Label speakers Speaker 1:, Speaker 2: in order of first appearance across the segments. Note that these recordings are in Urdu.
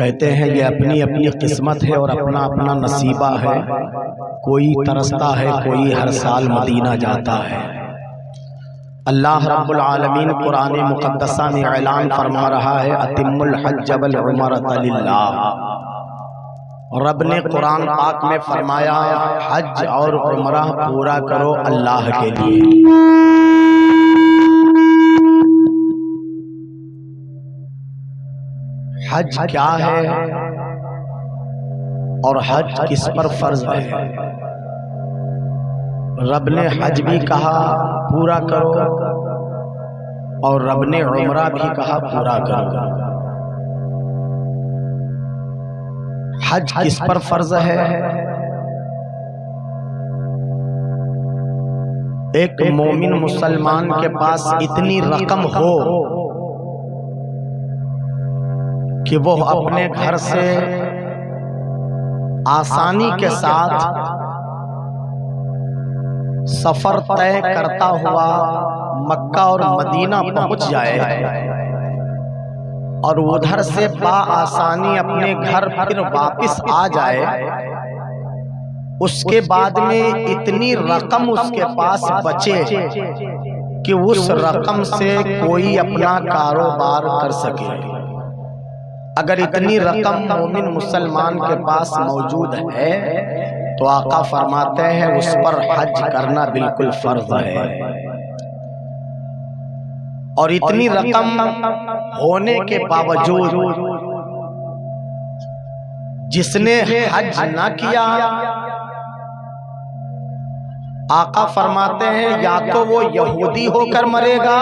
Speaker 1: کہتے ہیں یہ اپنی اپنی قسمت ہے اور اپنا اپنا نصیبہ ہے، کوئی ترستا ہے، کوئی ہر سال مدینہ جاتا ہے۔ اللہ رب العالمین قرآن مقدسہ میں اعلان فرما رہا ہے اتم الحج والعمرۃ للہ۔ رب نے قرآن پاک میں فرمایا حج اور عمرہ پورا کرو اللہ کے لیے۔ حج کیا ہے اور حج کس پر فرض ہے؟ رب نے حج بھی کہا پورا کرو اور رب نے عمرہ بھی کہا پورا کرو۔ حج کس پر فرض ہے؟ ایک مومن مسلمان کے پاس اتنی رقم ہو کہ وہ اپنے گھر سے آسانی کے ساتھ سفر طے کرتا ہوا مکہ اور مدینہ پہنچ جائے اور ادھر سے بآسانی اپنے گھر پھر واپس آ جائے، اس کے بعد میں اتنی رقم اس کے پاس بچے کہ اس رقم سے کوئی اپنا کاروبار کر سکے۔ اگر اتنی رقم مومن مسلمان کے پاس موجود ہے تو آقا فرماتے ہیں اس پر حج کرنا بالکل فرض ہے۔ اور اتنی رقم ہونے کے باوجود جس نے حج نہ کیا، آقا فرماتے ہیں یا تو وہ یہودی ہو کر مرے گا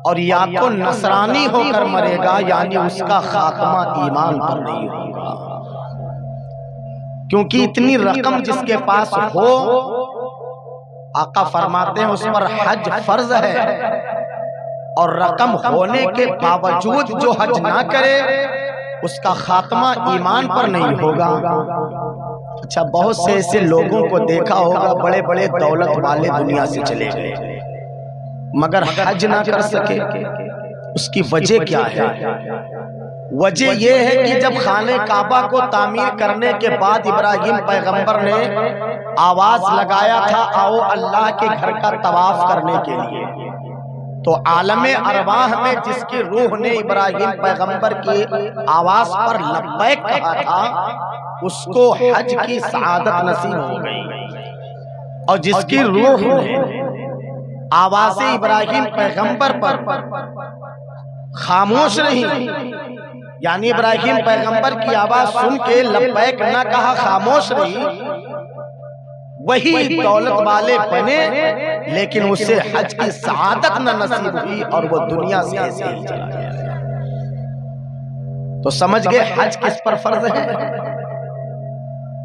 Speaker 1: اور یا تو نصرانی ہو کر مرے گا، یعنی اس کا خاتمہ ایمان پر نہیں ہوگا۔ کیونکہ اتنی رقم جس کے پاس ہو، آقا فرماتے ہیں اس پر حج فرض ہے، اور رقم ہونے کے باوجود جو حج نہ کرے اس کا خاتمہ ایمان پر نہیں ہوگا۔ اچھا، بہت سے ایسے لوگوں کو دیکھا ہوگا بڑے بڑے دولت والے دنیا سے چلے گئے مگر حج نہ کر سکے، اس کی وجہ کیا ہے؟ وجہ یہ ہے کہ جب خانہ کعبہ کو تعمیر کرنے کے بعد ابراہیم پیغمبر نے آواز لگایا تھا آؤ اللہ کے گھر کا طواف کرنے کے لیے، تو عالم ارواح میں جس کی روح نے ابراہیم پیغمبر کی آواز پر لبیک کہا تھا اس کو حج کی سعادت نصیب ہو گئی، اور جس کی روح نے آواز ابراہیم پیغمبر پر خاموش نہیں، یعنی ابراہیم پیغمبر کی آواز سن کے لبیک نہ کہا، خاموش نہیں، وہی دولت والے بنے لیکن اسے حج کی سعادت نہ نصیب ہوئی اور وہ دنیا سے ایسے ہی چلا گیا۔ تو سمجھ گئے حج کس پر فرض ہے؟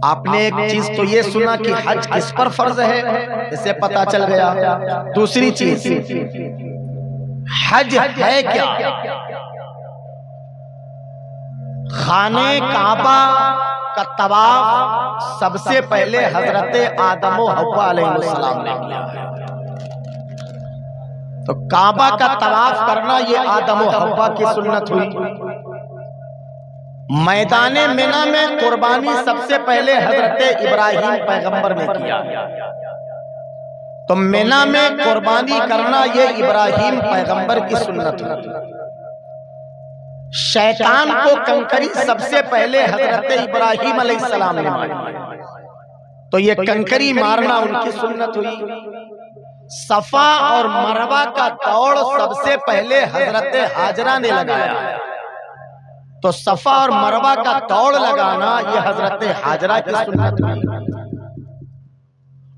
Speaker 1: آپ نے ایک چیز تو یہ سنا کہ حج کس پر فرض ہے، اسے پتا چل گیا۔ دوسری چیز حج ہے کیا؟ خانہ کعبہ کا طواف سب سے پہلے حضرت آدم و حوا علیہ السلام نے کیا ہے۔ تو کعبہ کا طواف کرنا یہ آدم و حوا کی سنت ہوئی۔ میدان منی میں قربانی سب سے پہلے حضرت ابراہیم پیغمبر نے کیا، تو منی میں قربانی کرنا یہ ابراہیم پیغمبر کی سنت ہے۔ شیطان کو کنکری سب سے پہلے حضرت ابراہیم علیہ السلام نے ماری، تو یہ کنکری مارنا ان کی سنت ہوئی۔ صفا اور مروہ کا دوڑ سب سے پہلے حضرت حاجرہ نے لگایا، تو صفا اور مروہ کا دوڑ لگانا یہ حضرت حاجرہ کی سنت ہوئی۔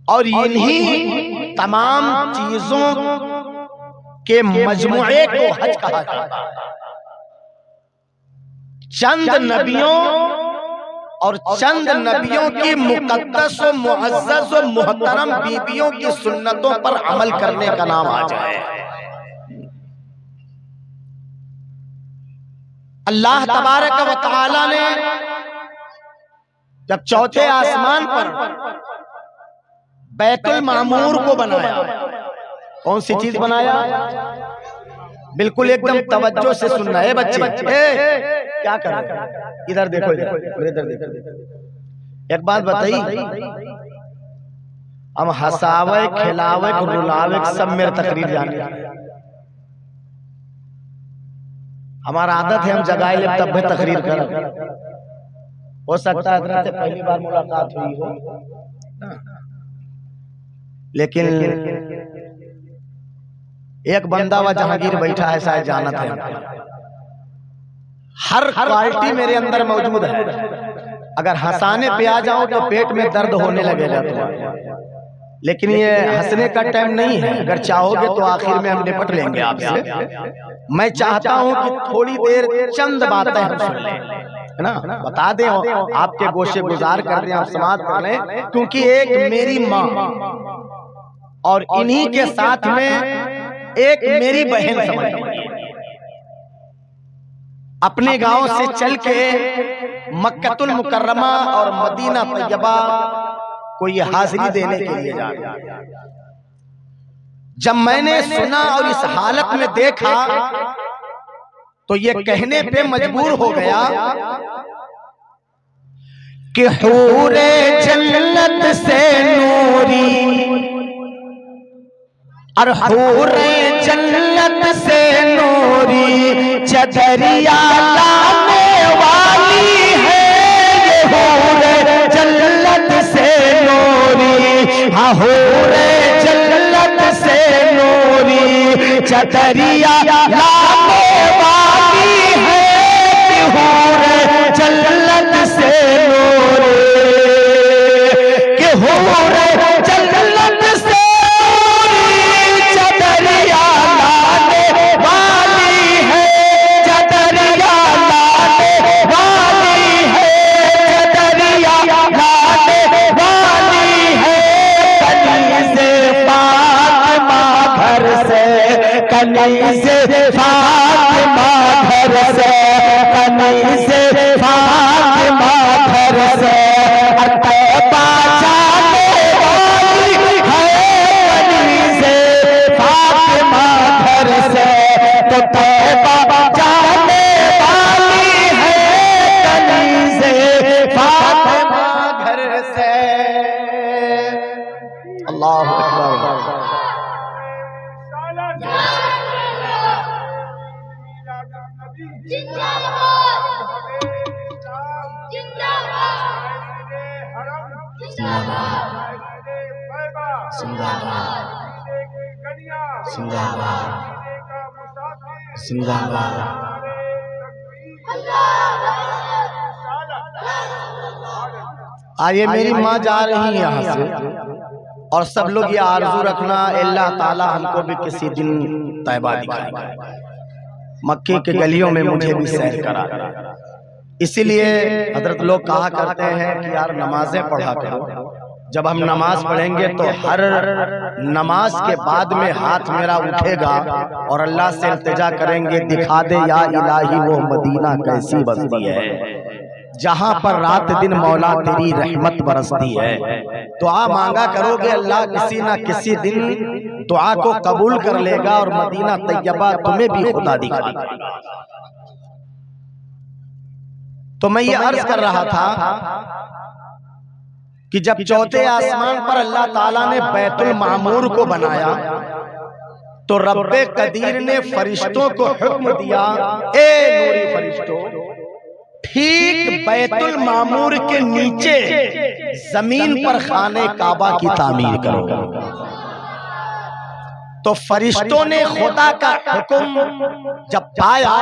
Speaker 1: اور انہی تمام چیزوں کے مجموعے کو حج کہا جاتا ہے۔ چند نبیوں اور چند نبیوں کی مقدس و معزز و محترم بیویوں کی سنتوں پر عمل کرنے کا نام آ جائے۔ اللہ تبارک و تعالی نے جب چوتھے آسمان پر بیت المعمور کو بنایا، کون سی چیز بنایا؟ بالکل ایک دم توجہ سے سننا ہے بچے. کیا کر رہے ہیں؟ ادھر دیکھو ادھر دیکھو. ایک بات بتائی، ہم ہساوے کھلاوے رلاوے سب میرے تقریر جانے. ہمارا عادت ہے ہم جگائے لے تب بھی تقریر کر. ہو سکتا ہے حضرت سے پہلی بار ملاقات ہوئی ہو، لیکن ایک بندہ و جہانگیر بیٹھا ہے شاید جانت ہے. ہر کوالٹی میرے اندر موجود ہے. اگر ہنسانے پہ آ جاؤں تو پیٹ میں درد ہونے لگے گا تو، لیکن یہ ہنسنے کا ٹائم نہیں ہے. اگر چاہو گے تو آخر میں ہم نپٹ لیں گے آپ سے. میں چاہتا ہوں کہ تھوڑی دیر چند باتیں ہم سن لیں، ہے نا، بتا دیں آپ کے گوشے گزار کر دیں، آپ سماعت کر لیں. کیونکہ ایک میری ماں اور انہی کے ساتھ میں ایک میری بہن سمجھ اپنے گاؤں سے چل کے مکہ المکرمہ اور مدینہ طیبہ کو یہ حاضری دینے کے لیے جا رہے ہیں. جب میں نے سنا اور اس حالت میں دیکھا تو یہ کہنے پہ مجبور ہو گیا کہ حور جنت سے نوری اور حور جنت سے نوری چدریا لانے والی ہے. یہ حور جنت سے نوری، ہاں حور جنت سے نوری چدریا لانے والی ہے. یہ حور جنت سے نوری، کہ حور جنت سے کنیز فاطمہ گھر سے، کنیز فاطمہ گھر سے طیبہ جانے والی ہے. کنیز فاطمہ گھر سے تو طیبہ جانے والی ہے. کنیز فاطمہ گھر سے. اللہ اکبر. آئیے میری ماں جا رہی ہے یہاں سے، اور سب لوگ یہ آرزو رکھنا اللہ تعالی ہم کو بھی کسی دن طیبہ دکھائے گا، مکے کے گلیوں میں مجھے بھی سیر کرا. اسی لیے حضرت لوگ کہا کرتے ہیں کہ یار نمازیں پڑھا کرو. جب ہم نماز پڑھیں گے تو ہر نماز کے بعد میں ہاتھ میرا اٹھے گا اور اللہ سے التجا کریں گے دکھا دے یا الہی وہ مدینہ کیسی بستی ہے جہاں پر رات دن مولا تیری رحمت برستی ہے. دعا مانگا کرو گے اللہ کسی نہ کسی دن دعا کو قبول کر لے گا اور مدینہ طیبہ تمہیں بھی خدا دکھا دے گا. تو میں یہ عرض کر رہا تھا کہ جب چوتھے آسمان پر اللہ تعالیٰ نے بیت المعمور کو بنایا تو رب قدیر نے فرشتوں کو حکم دیا، اے نوری فرشتوں ٹھیک بیت المعمور کے نیچے زمین پر خانہ کعبہ کی تعمیر کرو. تو فرشتوں نے خدا کا حکم جب پایا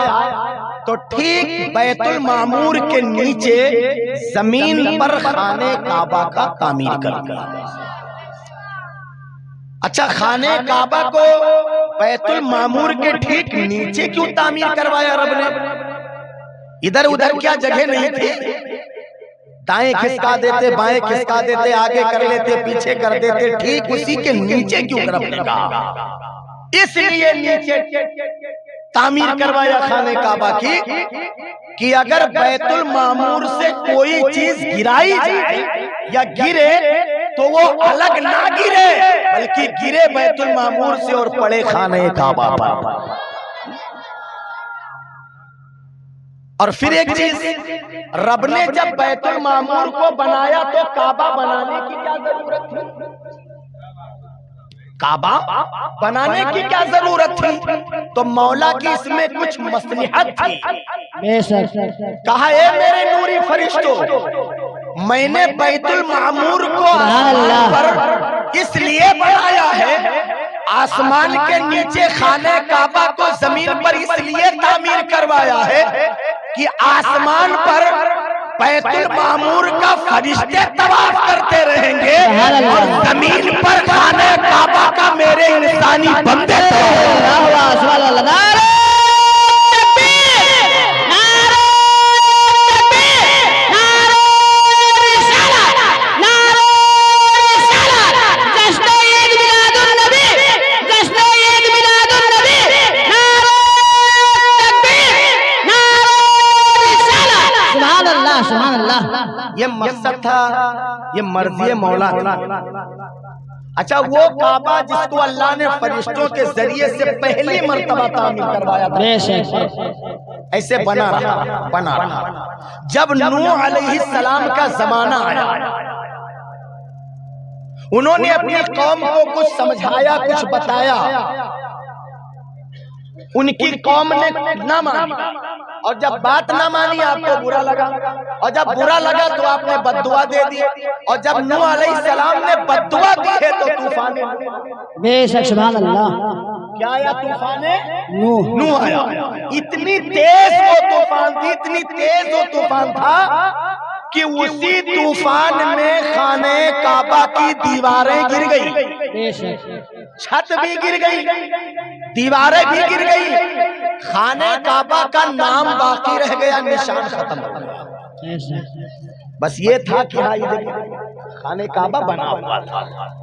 Speaker 1: تو ٹھیک بیت المعمور کے نیچے زمین پر خانہ کعبہ کا تعمیر کر دیا. اچھا خانہ کعبہ کو بیت المعمور کے ٹھیک نیچے کیوں تعمیر کروایا رب نے؟ ادھر ادھر کیا جگہ نہیں تھی؟ دائیں کھسکا دیتے، بائیں کھسکا دیتے، آگے کر لیتے، پیچھے کر دیتے، ٹھیک اسی کے نیچے کیوں رب نے کہا؟ اس لیے نیچے تعمیر کروایا خانہ کعبہ کی کہ اگر بیت المعمور سے کوئی چیز گرائی جائے یا گرے تو وہ الگ نہ گرے بلکہ گرے بیت المعمور سے اور پڑے خانہ کعبہ پر. اور پھر ایک چیز، رب نے جب بیت المعمور کو بنایا تو کعبہ بنانے کی کیا ضرورت تھی؟ کعبہ بنانے کی کیا ضرورت تھی؟ تو مولا کی اس میں کچھ مصلحت تھی۔ کہا اے میرے نوری فرشتوں، میں نے بیت المعمور کو آسمان پر اس لیے بنایا ہے، آسمان کے نیچے خانہ کعبہ کو زمین پر اس لیے تعمیر کروایا ہے کہ آسمان پر بیت المعمور کا فرشتے طواف کرتے رہیں گے اور زمین پر خانہ کعبہ کا میرے انسانی بندے یہ مقصد تھا، یہ مرضی مولا تھا۔ اچھا وہ کعبہ جس کو اللہ نے فرشتوں کے ذریعے سے پہلی مرتبہ تعمیر کروایا تھا، ایسے بنا رہا۔ جب نوح علیہ السلام کا زمانہ آیا، انہوں نے اپنی قوم کو کچھ سمجھایا، کچھ بتایا، ان کی قوم نے نہ مانی، اور جب بات نہ مانی آپ کو برا لگا، اور جب برا لگا تو آپ نے بد دعا دے دی، اور جب نوح علیہ السلام نے بد دعا دی ہے تو طوفان بے شک سبحان اللہ کیا آیا؟ طوفان نوح آیا۔ اتنی تیز وہ طوفان تھی، اتنی تیز وہ طوفان تھا کہ اسی طوفان میں خانہ کعبہ کی دیواریں گر گئی، چھت بھی گر گئی، دیواریں بھی گر گئی، خانہ کعبہ کا نام باقی رہ گیا، نشان ختم ہو گیا۔ بس یہ تھا کہ ہاں یہ دیکھیں خانہ کعبہ بنا ہوا تھا،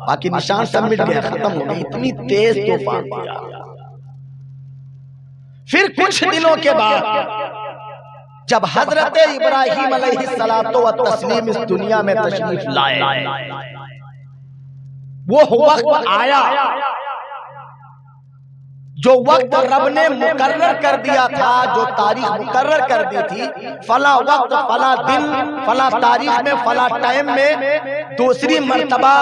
Speaker 1: باقی نشان سب مٹ گیا، ختم ہو گئی۔ اتنی تیز طوفان تھا۔ پھر کچھ دنوں کے بعد جب حضرت ابراہیم علیہ السلام اس دنیا میں تشریف لائے، وہ وقت آیا جو وقت رب نے مقرر کر دیا تھا، جو تاریخ مقرر کر دی تھی، فلاں وقت، فلاں دن، فلاں تاریخ میں، فلاں ٹائم میں دوسری مرتبہ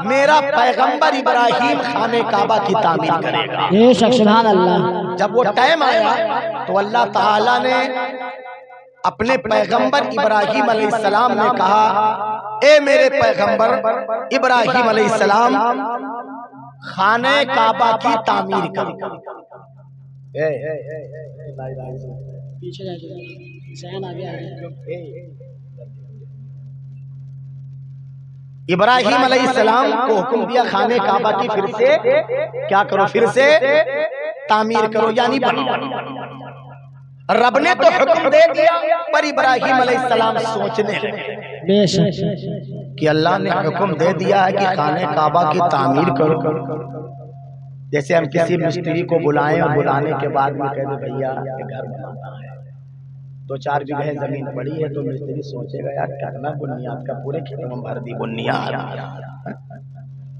Speaker 1: میرا پیغمبر ابراہیم خانہ کعبہ کی تعمیر کرے گا۔ سبحان اللہ۔ جب وہ ٹائم آیا تو اللہ تعالی نے اپنے پیغمبر ابراہیم علیہ السلام نے کہا، اے میرے پیغمبر ابراہیم علیہ السلام، خانہ کعبہ کی تعمیر کرو۔ ابراہیم علیہ السلام کو حکم دیا خانہ کعبہ کی پھر سے کیا کرو، پھر سے تعمیر کرو، یعنی بناؤ۔ رب نے تو حکم دے دیا، پر ابراہیم علیہ السلام سوچنے لگے کہ اللہ نے حکم دے دیا ہے کہ خانہ کعبہ کی تعمیر کرو۔ جیسے ہم کسی مستری کو بلائیں اور بلانے کے بعد میں کہہ دیں بھیا یہ گھر بنانا ہے، 2-4 جگہیں زمین پڑی ہے، تو مستری سوچے گا یار کرنا بنیاد کا پورے کھیت میں بھر دی بنیاد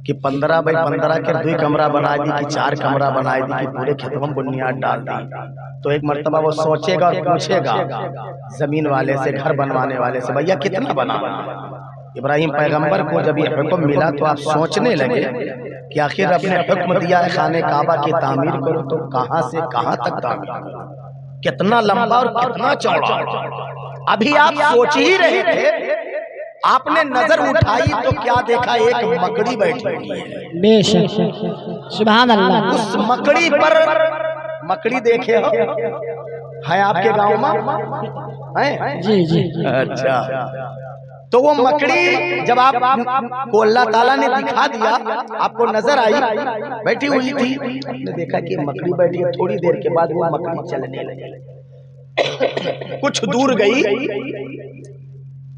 Speaker 1: کہ 15 بائی 15 کے 2 کمرہ بنا دی کہ 4 کمرہ بنا دی کہ پورے کھیت میں بنیاد ڈال دی۔ تو ایک مرتبہ وہ سوچے گا اور پوچھے گا زمین والے سے، گھر بنوانے والے سے، بھیا کتنا بنانا؟ ابراہیم پیغمبر کو جب یہ حکم ملا تو آپ سوچنے لگے کہ آخر رب نے حکم دیا ہے خانہ کعبہ کی تعمیر کرو، تو کہاں سے کہاں تک تعمیر کرو، کتنا لمبا اور کتنا چوڑا؟ ابھی آپ سوچ ہی رہے تھے، آپ نے نظر اٹھائی تو کیا دیکھا؟ ایک مکڑی بیٹھی ہوئی ہے۔ بے شک سبحان اللہ۔ اس مکڑی پر، مکڑی دیکھے ہو ہے آپ کے گاؤں میں؟ جی جی اچھا۔ تو وہ مکڑی جب آپ کو اللہ تعالیٰ نے دکھا دیا، آپ کو نظر آئی، بیٹھی ہوئی تھی، آپ نے دیکھا کہ مکڑی بیٹھی ہے، تھوڑی دیر کے بعد وہ مکڑی چلنے لگی، کچھ دور گئی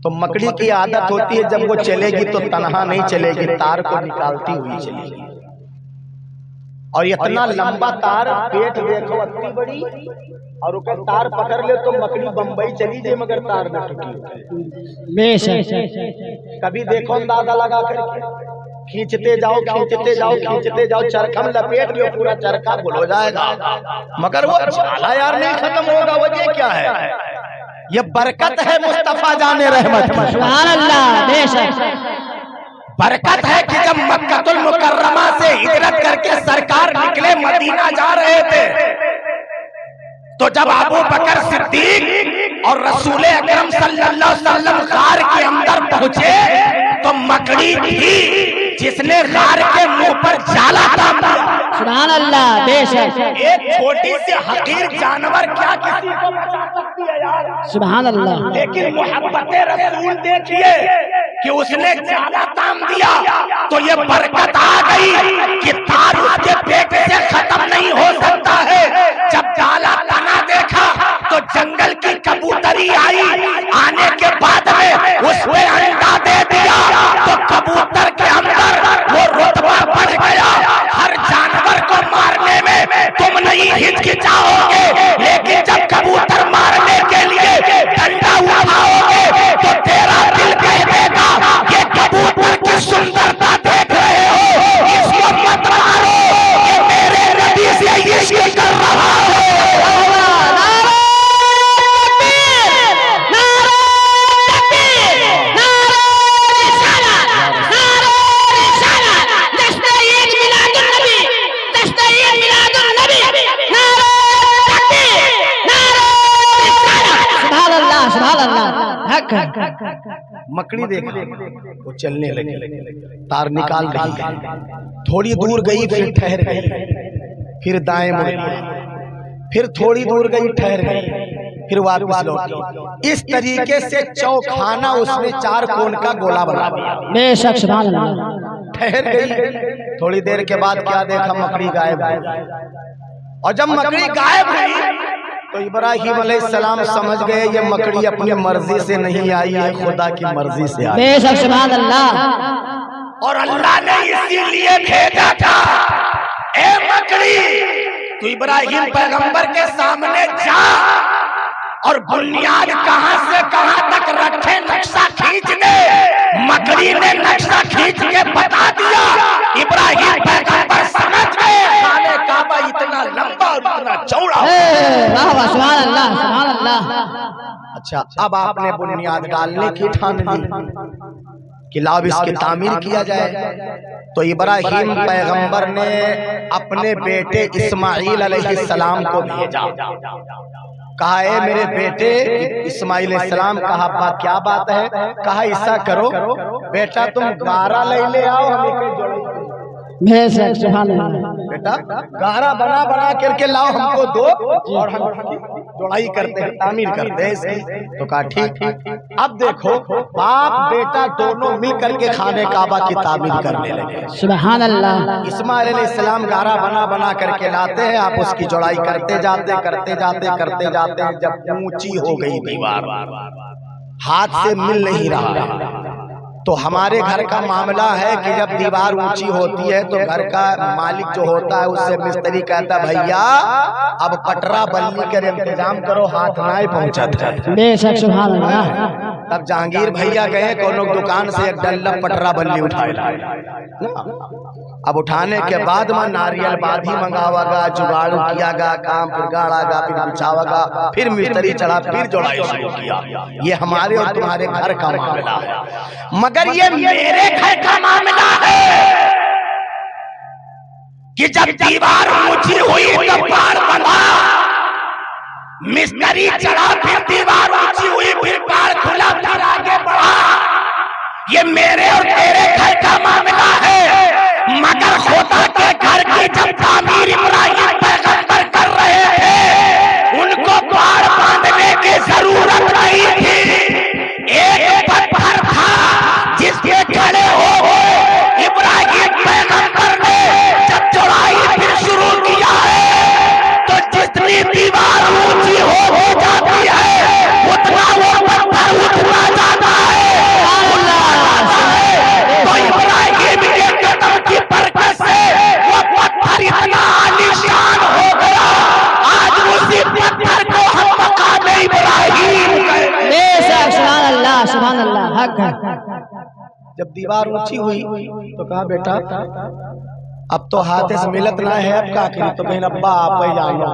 Speaker 1: تو مکڑی کی عادت ہوتی ہے جب وہ چلے گی تو تنہا نہیں چلے گی، تار کو نکالتی ہوئی چلے گی، اور اتنا لمبا تار، پیٹ دیکھو اتنی بڑی، اور اوپر تار پکڑ لے تو مکڑی بمبئی چلی جائے مگر تار نہ ٹوٹی۔ کبھی دیکھو اندازہ لگا کر کھینچتے جاؤ کھینچتے جاؤ کھینچتے جاؤ، چرخم لپیٹ لو، پورا چرخا گل ہو جائے گا، مگر وہ جھالا یار نہیں ختم ہوگا۔ وجہ کیا ہے؟ یہ برکت ہے مصطفیٰ جان رحمت کی،
Speaker 2: سبحان اللہ، بے شک
Speaker 1: برکت ہے کہ جب مکہ المکرمہ سے ہجرت کر کے سرکار نکلے مدینہ جا رہے تھے، تو جب ابو بکر صدیق اور رسول اکرم صلی اللہ علیہ وسلم غار کے اندر پہنچے تو مکڑی تھی جس نے غار کے منہ پر جالا تام دیا۔
Speaker 2: سبحان اللہ، بے شک
Speaker 1: ایک چھوٹی سی حقیر جانور کیا کسی کو بچا سکتی ہے یار؟
Speaker 2: سبحان اللہ،
Speaker 1: لیکن محبت رسول دیکھیے کہ اس نے جالا تام دیا تو یہ برکت آ گئی کہ تار اس کے پیٹ سے ختم نہیں ہو سکتا ہے۔ جب جالا تنا دیکھا تو جنگل کی کبوتری آئی، آنے کے بعد میں اس نے انڈا دے دیا تو کبوتر کے اندر وہ رتبہ بڑھ گیا۔ ہر جانور کو مارنے میں تم نہیں ہچکچاؤ گے، لیکن جب کبوتر مارنے کے لیے ڈنڈا اٹھاؤ گے تو تیرا دل کہہ دے گا یہ کبوتر کی سندرتا دیکھ رہے ہو، اس کو مت مارو، یہ میرے نبی سے عشق کر رہا ہے۔ مکڑی دیکھ وہ چلنے لگی، تار نکال رہی ہے، تھوڑی دور گئی پھر ٹھہر گئی، پھر دائیں مڑ گئی، پھر تھوڑی دور گئی ٹھہر گئی، پھر واپس لوٹی۔ اس طریقے سے چوکھانا اس نے 4 کون کا گولا بنا دیا۔
Speaker 2: بے شک سبحان اللہ،
Speaker 1: ٹھہر گئی، تھوڑی دیر کے بعد کیا دیکھا؟ مکڑی غائب ہوئی، اور جب مکڑی غائب ہوئی تو ابراہیم علیہ السلام سمجھ گئے یہ مکڑی اپنی مرضی سے نہیں آئی ہے، خدا کی مرضی سے آئی۔
Speaker 2: بے شک سبحان اللہ،
Speaker 1: اور اللہ نے اسی لیے بھیجا تھا، اے مکڑی تو ابراہیم پیغمبر کے سامنے جا اور بنیاد کہاں سے کہاں تک رکھے نقشہ کھینچنے۔ مکڑی نے نقشہ کھینچ کے بتا دیا، ابراہیم پیغمبر سمجھ گئے خانہ کعبہ اتنا لمبا اور اتنا چوڑا۔
Speaker 2: واہ واہ، سبحان اللہ، سبحان اللہ۔
Speaker 1: اچھا، اب آپ نے بنیاد ڈالنے کی ٹھان لی کہ لاؤ اس کی تعمیر کیا جائے، تو ابراہیم پیغمبر نے اپنے بیٹے اسماعیل علیہ السلام کو بھیجا، کہا اے میرے بیٹے اسماعیل علیہ السلام، کہا ابا کیا بات ہے؟ کہا ایسا کرو بیٹا تم گارا لے آؤ، ہمیں کوئی جوڑائی کرو۔
Speaker 2: بے شک سبحان اللہ،
Speaker 1: بیٹا گارا بنا بنا کر کے لاؤ ہم کو دو اور ہم جوڑائی کرتے ہیں، تعمیر کرتے ہیں اس کی۔ تو کہا ٹھیک۔ اب دیکھو باپ بیٹا دونوں مل کر کے خانہ کعبہ کی تعمیر کرنے لگے۔
Speaker 2: سبحان اللہ،
Speaker 1: اسماعیل علیہ السلام گارا بنا بنا کر کے لاتے ہیں، آپ اس کی جوڑائی کرتے جاتے جب اونچی ہو گئی دیوار، ہاتھ سے مل نہیں رہا۔ تو ہمارے گھر کا معاملہ ہے کہ جب دیوار اونچی ہوتی ہے تو گھر کا مالک جو ہوتا ہے اس سے مستری کہتا ہے بھیا اب پٹرا بلنی کے انتظام کرو، ہاتھ نہ پہنچا۔
Speaker 2: بے شک سبحان اللہ۔
Speaker 1: تب جہانگیر بھیا گئے کونوں دکان سے ایک ڈلپ پٹرا بلنی اٹھائے لائے۔ اب اٹھانے کے بعد میں ناریل بادھی منگاوا گا، جگاڑ کیا گا، کام پھر گاڑا گا، پھر بچھاوا گا، پھر مستری چڑھا، پھر جوڑائی شروع کیا۔ یہ ہمارے اور تمہارے گھر کا معاملہ ہے، مگر یہ میرے گھر کا معاملہ ہے کہ جب دیوار اونچی ہوئی تو پار بنا، مستری چڑھا، پھر دیوار اونچی ہوئی، پھر پار کھلا، پھر آگے بڑھا۔ یہ میرے اور تیرے گھر کا معاملہ ہے، مگر خدا کے گھر کی جب تعمیر ابراہیم پیغمبر کر رہے تھے ان کو پار باندھنے کی ضرورت نہیں تھی۔ ایک پتھر تھا جس کے کھڑے ہو ابراہیم پیغمبر نے جب چوڑائی پھر شروع کیا ہے تو جتنی دیوار اونچی ہو جاتی ہے اتنا وہ پتھر اٹھنا جاتا ہے۔ تو ابراہیم کے قدم کی برکت سے وہ پتھر اتنا عالیشان ہو گیا، آج اسی پتھر کو ہم مقام ابراہیم کہتے ہیں۔
Speaker 2: بے شک سبحان اللہ، سبحان اللہ، حق ہے۔
Speaker 1: جب دیوار اونچی ہوئی تو کہا بیٹا اب تو ہاتھ سے ملت نہ ہے، اب کا کیا؟ تو کہیں ابا آپ ہی جانو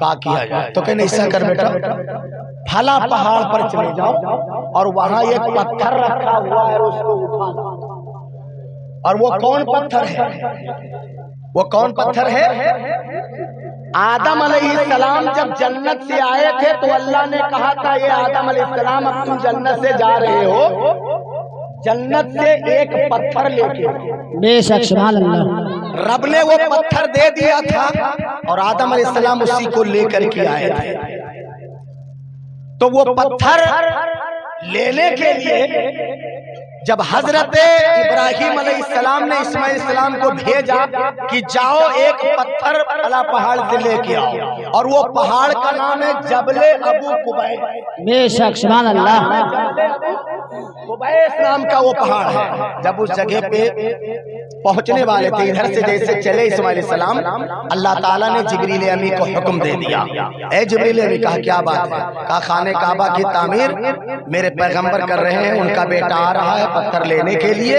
Speaker 1: کا کیا جائے؟ تو کہیں ایسا کر بیٹا پھلا پہاڑ پر چلے جاؤ اور وہاں ایک پتھر رکھا ہوا ہے، اس کو اٹھانا۔ اور وہ کون پتھر ہے؟ وہ کون پتھر ہے؟ آدم علیہ السلام جب جنت سے آئے تھے تو اللہ نے کہا تھا یہ آدم علیہ السلام اب تم جنت سے جا رہے ہو، جنت سے ایک پتھر لے کے۔
Speaker 2: بے شک سبحان اللہ۔
Speaker 1: رب نے وہ پتھر دے دیا تھا اور آدم علیہ السلام اسی کو لے کر کے آئے تھے۔ تو وہ پتھر لینے کے لیے جب حضرت ابراہیم علیہ السلام نے اسماعیل علیہ السلام کو بھیجا کہ جاؤ ایک پتھر پھلا پہاڑ سے لے کے آؤ، اور وہ پہاڑ کا نام ہے جبل ابو قبیس۔
Speaker 2: بے شک سبحان اللہ۔
Speaker 1: قبیس نام کا وہ پہاڑ ہے۔ جب اس جگہ پہ پہنچنے والے تھے، ادھر سے جیسے چلے اسماعیل علیہ السلام، اللہ تعالیٰ نے جبریل امی کو حکم دے دیا۔ اے جبریل امی، کہا کیا بات ہے؟ کہا خانہ کعبہ کی تعمیر میرے پیغمبر کر رہے ہیں، ان کا بیٹا آ رہا ہے پتھر لینے کے لیے،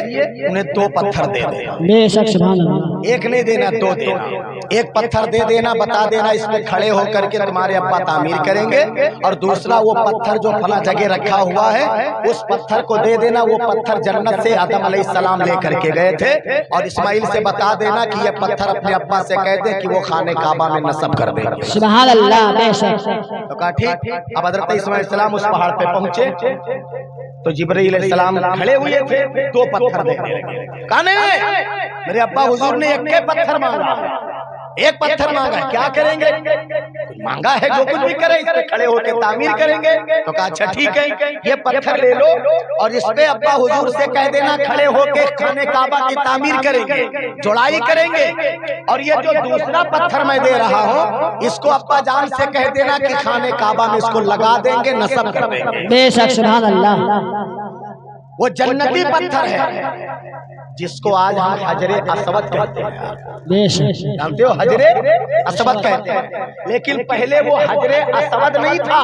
Speaker 1: انہیں 2 پتھر دے دینا۔
Speaker 2: بے شک سبحان اللہ۔
Speaker 1: ایک نہیں دینا، 2 دینا۔ ایک پتھر دے دینا، بتا دینا اس میں کھڑے ہو کر کے تمہارے ابا تعمیر کریں گے، اور دوسرا وہ پتھر جو فلاں جگہ رکھا ہوا ہے اس پتھر کو دے دینا۔ وہ پتھر جنت سے آدم علیہ السلام لے کر کے گئے تھے، اور اسماعیل سے بتا دینا کہ یہ پتھر اپنے ابا سے کہہ دے کہ وہ خانہ کعبہ میں نصب کر دیں گے۔
Speaker 2: سبحان اللہ۔ بے شک۔
Speaker 1: تو کہا ٹھیک۔ اب حضرت اسماعیل علیہ السلام اس پہاڑ پہ پہنچے تو جبرائیل علیہ السلام کھڑے ہوئے تھے، 2 پتھر دینے لگے۔ کہا نہیں، میرے ابا حضور نے ایک پتھر مانگا، ایک پتھر مانگا ہے، کیا کریں گے؟ مانگا ہے جو کچھ بھی کریں، اس پہ کھڑے ہو کے تعمیر کریں گے۔ تو کہا اچھا ٹھیک ہے، یہ پتھر لے لو اور اس پہ ابا حضور سے کہہ دینا کھڑے ہو کے خانہ کعبہ کی تعمیر کریں گے، جوڑائی کریں گے، اور یہ جو دوسرا پتھر میں دے رہا ہوں اس کو ابا جان سے کہہ دینا کہ خانہ کعبہ میں اس کو لگا دیں گے، نصب کر دیں گے۔
Speaker 2: بے شک سبحان اللہ۔
Speaker 1: وہ جنتی پتھر ہے جس کو آج ہم حجر اسود کہتے ہیں۔
Speaker 2: بے شک۔
Speaker 1: جانتے ہو حجر اسود کہتے ہیں، لیکن پہلے وہ حجر اسود نہیں تھا،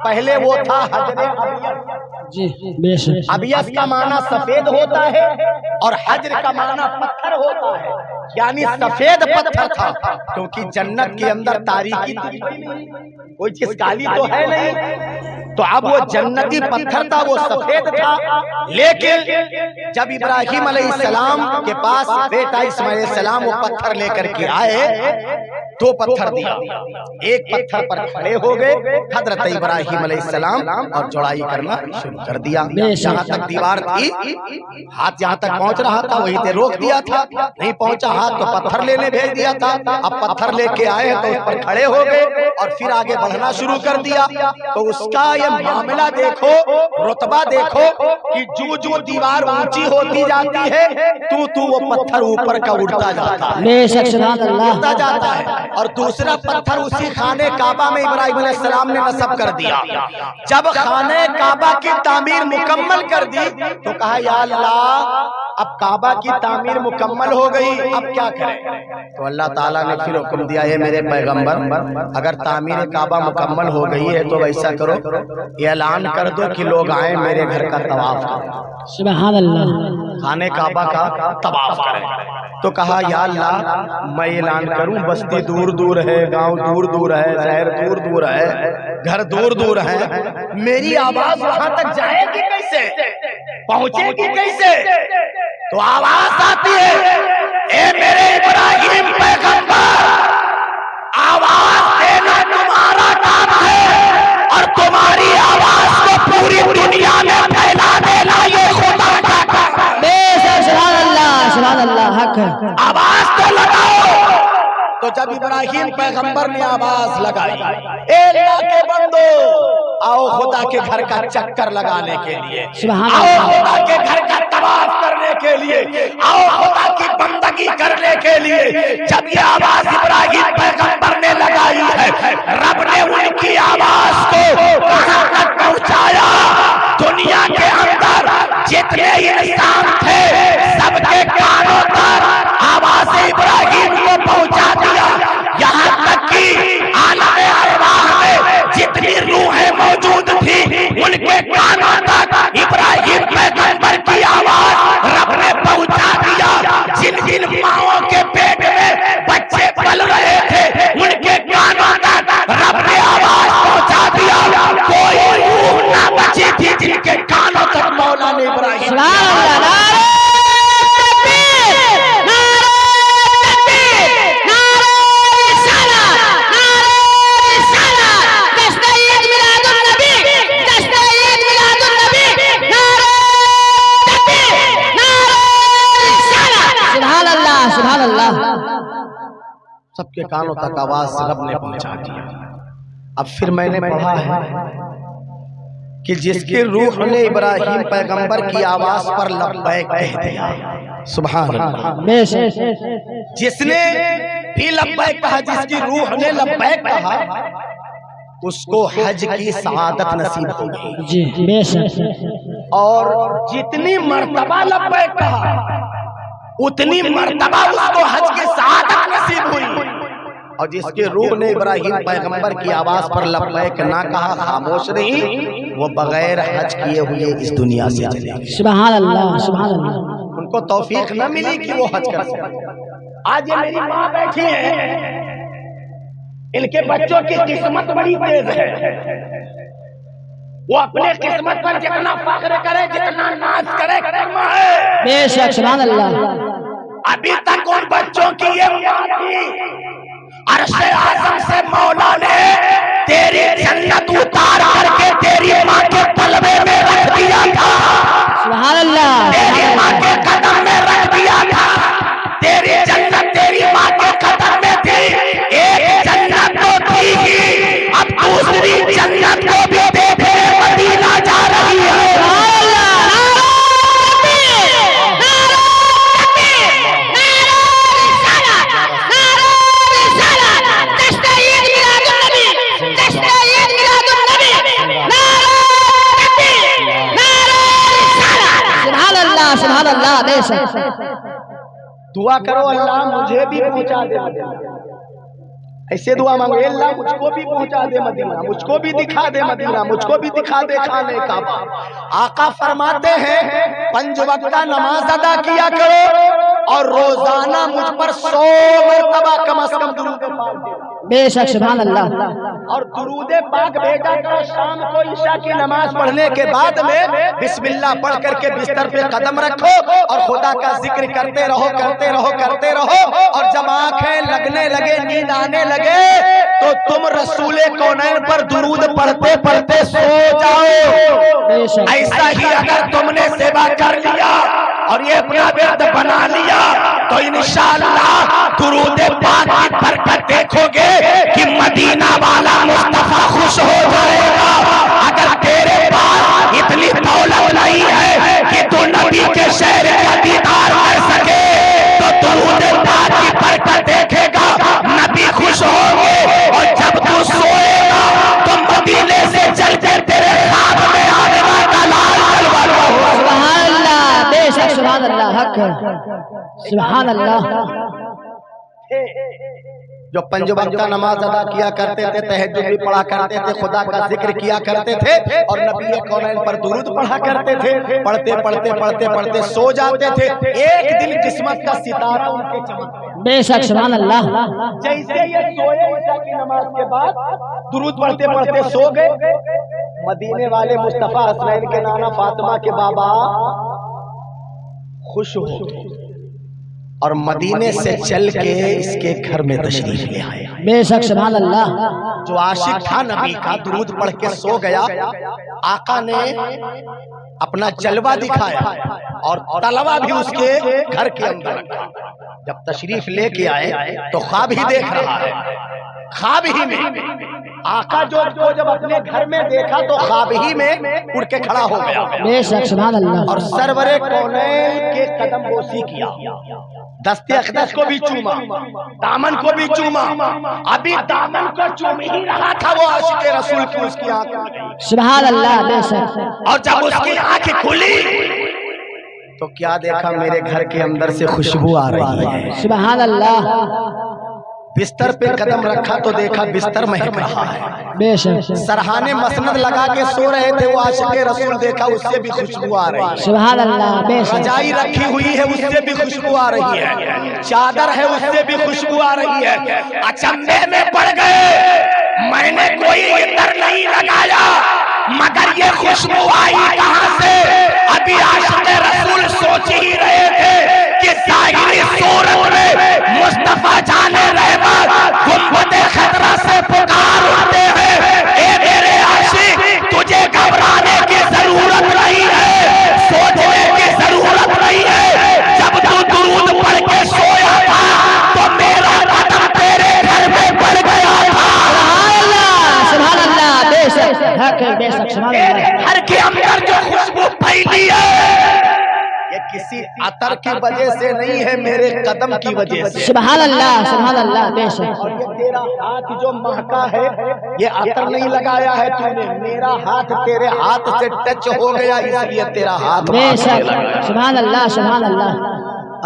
Speaker 1: پہلے وہ تھا حجر ابیض۔
Speaker 2: جی بے شک۔
Speaker 1: ابیض کا معنی سفید ہوتا ہے اور حجر کا معنی پتھر ہوتا ہے، یعنی سفید پتھر تھا، کیونکہ جنت کے اندر تاریکی تھی، کوئی چیز کالی تو ہے نہیں، تو اب وہ جنتی پتھر تھا، وہ سفید تھا۔ لیکن جب ابراہیم علیہ السلام کے پاس بیٹا اسماعیل علیہ السلام وہ پتھر لے کر کے آئے، 2 پتھر دیا، ایک پتھر پر کھڑے ہو گئے حضرت ابراہیم علیہ السلام اور جوڑائی کرنا شروع کر دیا۔ جہاں تک دیوار تھی، ہاتھ جہاں تک پہنچ رہا تھا وہیں تے روک دیا تھا، نہیں پہنچا ہاتھ تو پتھر لینے بھیج دیا تھا۔ اب پتھر لے کے آئے تو اس پر کھڑے ہو گئے اور پھر آگے بڑھنا شروع کر دیا۔ تو اس کا یہ معاملہ دیکھو، رتبہ دیکھو کہ جو دیوار اونچی ہوتی جاتی ہے تو وہ پتھر اوپر کا اڑتا جاتا ہے،
Speaker 2: بے شک سبحان اللہ۔
Speaker 1: اڑتا جاتا ہے، اور دوسرا پتھر اسی خانہ کعبہ میں ابراہیم علیہ السلام نے نصب کر دیا۔ جب خانہ کعبہ کی تعمیر مکمل کر دی تو کہا یا اللہ اب کعبہ کی تعمیر مکمل ہو گئی، اب کیا کریں؟ تو اللہ تعالیٰ نے پھر حکم دیا ہے میرے پیغمبر، اگر تعمیر کعبہ مکمل ہو گئی ہے تو ایسا کرو، یہ اعلان کر دو کہ لوگ آئیں میرے گھر کا طواف کریں،
Speaker 2: سبحان اللہ۔
Speaker 1: خانہ کعبہ کا طواف کریں۔ تو کہا یا اللہ میں اعلان کروں، بستی دور دور ہے، گاؤں دور دور ہے، شہر دور دور ہے، گھر دور دور ہے، میری آواز وہاں تک جائے گی کیسے، پہنچے گی کیسے؟ تو آواز آتی ہے، اے میرے ابراہیم پیغمبر، آواز دینا تمہارا کام ہے اور تمہاری آواز کو پوری دنیا میں پھیلا دینا یہ خدا کا کام ہے۔
Speaker 2: بے شک سبحان اللہ، سبحان اللہ، حق ہے۔
Speaker 1: آواز تو لگاؤ۔ تو جب ابراہیم پیغمبر نے آواز لگائی، اے اللہ کے بندو آؤ خدا کے گھر کا چکر لگانے کے لیے،
Speaker 2: سبحان
Speaker 1: آؤ
Speaker 2: اللہ۔
Speaker 1: خدا کے گھر کا طواف کرنے کے لیے، آؤ خدا کی بندگی کرنے کے لیے، جب یہ آواز ابراہیم پیغمبر نے لگائی ہے، رب نے ان کی آواز کو کہاں تک پہنچایا؟ دنیا کے اندر جتنے انسان تھے سب کے کانوں تک آواز ابراہیم کو پہنچا دیا، یہاں تک کہ عالم ارواح میں جتنی روحیں موجود تھی ان کے کانوں تک ابراہیم پیغمبر کی آواز رب نے پہنچا دیا۔ جن جن ماؤں کے پیٹ میں بچے پل رہے تھے ان کے کانوں تک رب نے آواز پہنچا دیا۔ کوئی پہنچی تھی جن کے کانوں تک مولا نے ابراہیم
Speaker 2: سبحان اللہ سبحان اللہ
Speaker 1: سب کے کانوں تک آواز رب نے پہنچا دیا۔ اب پھر میں نے پڑھا ہے کہ جس کی روح نے ابراہیم پیغمبر کی آواز پر لبیک کہہ دیا، سبحان اللہ، جس نے بھی لبیک کہا، جس کی روح نے لبیک کہا، اس کو حج کی سعادت نصیب ہوگی۔
Speaker 2: جی بے شک،
Speaker 1: اور جتنی مرتبہ لبیک کہا اتنی مرتبہ اس کو حج کی سعادت نصیب ہوئی۔ اور جس کے روح نے ابراہیم پیغمبر کی آواز پر لبیک نہ کہا، خاموش رہی، وہ بغیر حج کیے ہوئے اس دنیا سے چلے گئے۔
Speaker 2: سبحان اللہ سبحان اللہ۔
Speaker 1: ان کو توفیق نہ ملی کہ وہ حج کر سکے۔ آج یہ میری ماں بیٹھی ہے، ان کے بچوں کی قسمت بڑی تیز ہے، وہ اپنے قسمت پر جتنا فخر کرے، جتنا ناز کرے، کرما ہے۔
Speaker 2: بے شک سبحان اللہ۔
Speaker 1: ابھی تک ان بچوں کی یہ ماں تھی، عرش اعظم سے مولا نے تیری جنت اتار کر کے تیری ماں کے تلوے میں رکھ دیا تھا،
Speaker 2: سبحان اللہ۔
Speaker 1: تیری ماں کے قدم میں رکھ دیا تھا، تیری جنت تیری ماں کے قدم میں تھی۔ ایک جنت تو تھی ہی، اب دوسری جنت کو بھی دیکھنے مدینہ جا رہی ہے۔
Speaker 2: سبحان اللہ بے شک۔
Speaker 1: دعا کرو اللہ مجھے بھی پہنچا دے مدینہ، ایسے دعا مانگو، اے اللہ مجھ کو بھی پہنچا دے مدینہ، مجھ کو بھی دکھا دے مدینہ، مجھ کو بھی دکھا دے خانے کعبہ۔ آقا فرماتے ہیں 5 وقتہ نماز ادا کیا کرو اور روزانہ مجھ پر 100 مرتبہ کم از کم درود پاک دے۔
Speaker 2: بے شک سبحان اللہ۔
Speaker 1: اور درود پاک بھیجا کرو شام کو عشاء کی نماز پڑھنے کے بعد میں بسم اللہ پڑھ کر کے بستر پہ قدم رکھو اور خدا کا ذکر کرتے رہو کرتے رہو کرتے رہو، اور جب آنکھیں لگنے لگے، نیند آنے لگے، تو تم رسول کونین پر درود پڑھتے پڑھتے سو جاؤ۔ ایسا ہی اگر تم نے سیوا کر لیا اور یہ اپنا ورد بنا لیا تو انشاءاللہ درود پاک کی برکت دیکھو گے کہ مدینہ والا مصطفیٰ خوش ہو جائے گا۔ اگر تیرے پاس اتنی دولت نہیں ہے کہ تو نبی کے شہر کا دیدار کر سکے تو درود پاک کی برکت دیکھے گا، نبی خوش ہوں گے، اور جب تو سوئے گا تو مدینے سے چل کر تیرے خواب میں آنے والا لال جلوہ ہوگا۔
Speaker 2: سبحان اللہ بے شک سبحان اللہ حق ہے۔ سبحان اللہ۔
Speaker 1: جو 5 وقتہ نماز ادا کیا کرتے تھے، تہجد بھی پڑھا کرتے تھے، خدا کا ذکر کیا کرتے تھے اور نبی کونین پر درود پڑھا کرتے تھے، پڑھتے پڑھتے پڑھتے پڑھتے سو جاتے تھے، ایک دن قسمت کا ستارہ ان کے چمکا۔
Speaker 2: بے شک سبحان اللہ۔
Speaker 1: جیسے یہ سوئے عشاء کی نماز کے بعد درود پڑھتے پڑھتے سو گئے، مدینے والے مصطفیٰ حسنین کے نانا فاطمہ کے بابا خوش ہو گئے اور مدینے سے چل کے اس کے گھر میں تشریف لے آئے۔
Speaker 2: بے شک سبحان اللہ۔
Speaker 1: جو عاشق تھا نبی کا، درود پڑھ کے سو گیا، آقا نے اپنا جلوہ دکھایا اور تلوہ بھی اس کے گھر کے اندر رکھا۔ جب تشریف لے کے آئے تو خواب ہی دیکھ رہا ہے، خواب ہی میں آقا جو جب اپنے گھر میں دیکھا تو خواب ہی میں اڑ کے کھڑا ہو گیا
Speaker 2: بے شک سبحان اللہ۔
Speaker 1: اور سرور کونین کے قدم بوسی کیا، دست اقدس کو بھی چوما، دامن کو بھی چوما۔ ابھی دامن کو چوم ہی رہا تھا وہ عاشق رسول کی، اس کی آنکھ
Speaker 2: سبحان اللہ بے شک۔
Speaker 1: اور جب اس کی آنکھ کھلی تو کیا دیکھا، میرے گھر کے اندر سے خوشبو آ رہی ہے۔
Speaker 2: سبحان اللہ۔
Speaker 1: بستر پہ قدم رکھا تو دیکھا بستر مہک رہا ہے۔
Speaker 2: بے شک
Speaker 1: سرحانے مسند لگا کے سو رہے تھے وہ عاشق رسول، دیکھا اس سے بھی خوشبو آ رہی ہے۔
Speaker 2: سبحان اللہ بے شک۔
Speaker 1: رجائی رکھی ہوئی ہے اس سے بھی خوشبو آ رہی ہے، چادر ہے اس سے بھی خوشبو آ رہی ہے۔ اچنبے میں پڑ گئے، میں نے کوئی عطر نہیں لگایا مگر یہ خوشبو آئی کہاں سے؟ ابھی عاشق رسول سوچ ہی رہے تھے کہ ظاہری صورت میں مصطفیٰ جان رحمت گنبد خضرا سے پکار اٹھتے ہیں، اے میرے عاشق تجھے گھبرانے کی ضرورت نہیں ہے، سوچنے کی ضرورت نہیں ہے، جب تو درود پڑھ کے سویا تھا تو میرا قدم تیرے گھر میں پڑ گیا تھا۔
Speaker 2: سبحان اللہ، بے شک حق ہے، بے شک سبحان اللہ۔
Speaker 1: گھر کے اندر جو خوشبو پھیلی ہے یہ کسی عطر کی وجہ سے نہیں ہے، میرے قدم کی وجہ سے۔
Speaker 2: سبحان اللہ، بے شک۔
Speaker 1: اور یہ تیرا ہاتھ جو مہکا ہے یہ عطر نہیں لگایا ہے تو نے، میرا ہاتھ تیرے ہاتھ سے ٹچ ہو گیا اس لیے تیرا ہاتھ
Speaker 2: بے
Speaker 1: مہکنے
Speaker 2: شک
Speaker 1: لگا۔
Speaker 2: سبحان اللہ۔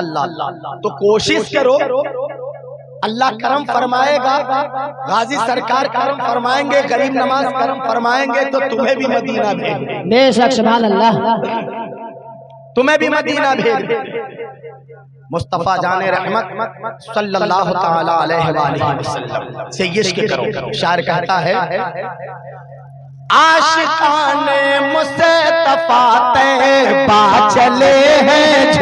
Speaker 1: اللہ تو کوشش کرو، اللہ کرم فرمائے گا، غازی سرکار کرم فرمائیں گے، غریب نواز کرم فرمائیں گے تو تمہیں بھی مدینہ بھیج دیں،
Speaker 2: بے شک سبحان اللہ۔
Speaker 1: تمہیں بھی مدینہ بھیج دیں۔ مصطفیٰ جان رحمت صلی اللہ تعالی علیہ وآلہ وسلم سے عشق کرو۔ شاعر کہتا ہے عاشقان مصطفیٰ طیبہ چلے ہیں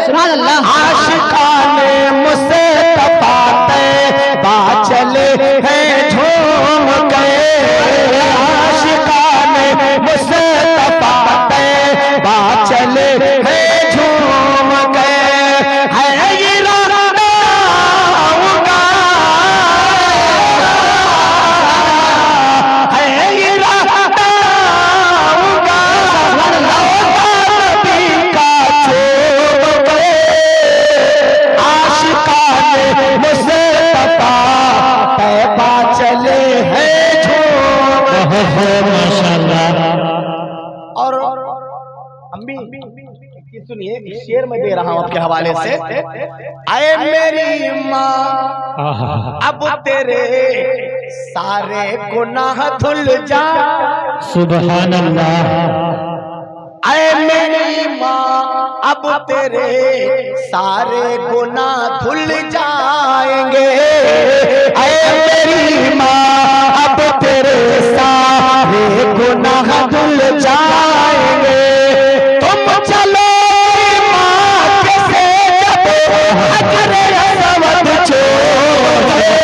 Speaker 2: سبحان اللہ۔
Speaker 1: عاشقان مصطفیٰ طیبہ چلے ہیں جھوم گئے، عاشقان مصطفیٰ طیبہ چلے ہیں جھوم گئے، ہے یہ راہوں کا، ہے یہ راہوں کا، نبی کا چھوڑ گئے، عاشقان مصطفیٰ طیبہ چلے ہیں جھوم گئے۔ اور امی سنیے شعر میں دے رہا ہوں آپ کے حوالے سے، اے میری ماں اب تیرے سارے گناہ دھل جا،
Speaker 2: سبحان اللہ۔
Speaker 1: اے میری ماں اب تیرے سارے گناہ دھل جائیں گے، اے میری ماں اب تیرے سارے گناہ دھل جائیں گے، تم چلو ماں سے جب حجر اسود چھوڑ کے،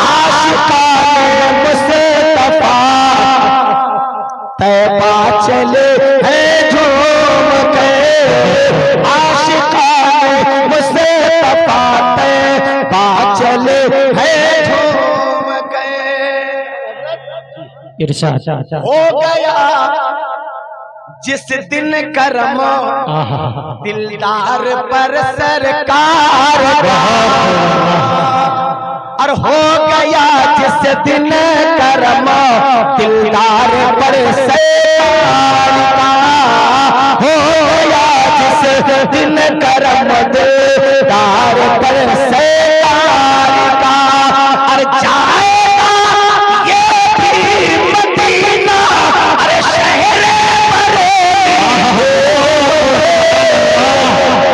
Speaker 1: عاشقان مصطفیٰ طیبہ چلے ہیں جھوم کے، عاشقان مصطفیٰ طیبہ چلے ہیں جھوم کے۔
Speaker 2: ارشاد
Speaker 1: ہو گیا جس دن کرم دلدار پر سرکار کا، اور ہو گیا جس دن کرم دلدار پر سرکار کا، ہو گیا جس دن کرم دلدار پر سرکار کا، اور جائے گا یہ بھی مدینہ، ارے شہر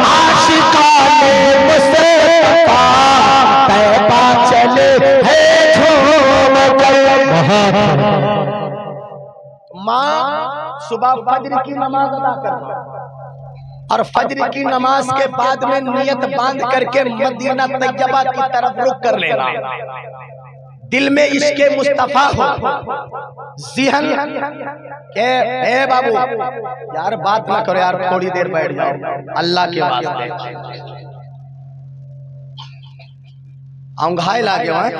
Speaker 1: عاشقان مصطفیٰ طیبہ چلے ہیں جھوم گئے۔ ماں صبح فجر کی نماز ادا کرنا اور فجر کی نماز کے بعد میں نیت باندھ کر کے مدینہ طیبہ کی طرف رخ کر لینا، دل میں عشق مصطفیٰ ہو، ذہن کہ اے بابو یار بات نہ کرو یار، تھوڑی دیر بیٹھ جاؤ اللہ کے واسطے، اونگھائے لاگے وہاں،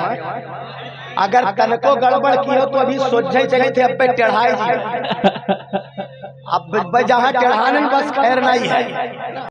Speaker 1: اگر تن کو گڑبڑ کی ہو تو ابھی سوچے چلے تھے اب پہ چڑھائی جائے، اب جہاں چڑھانے بس خیر نہیں ہے۔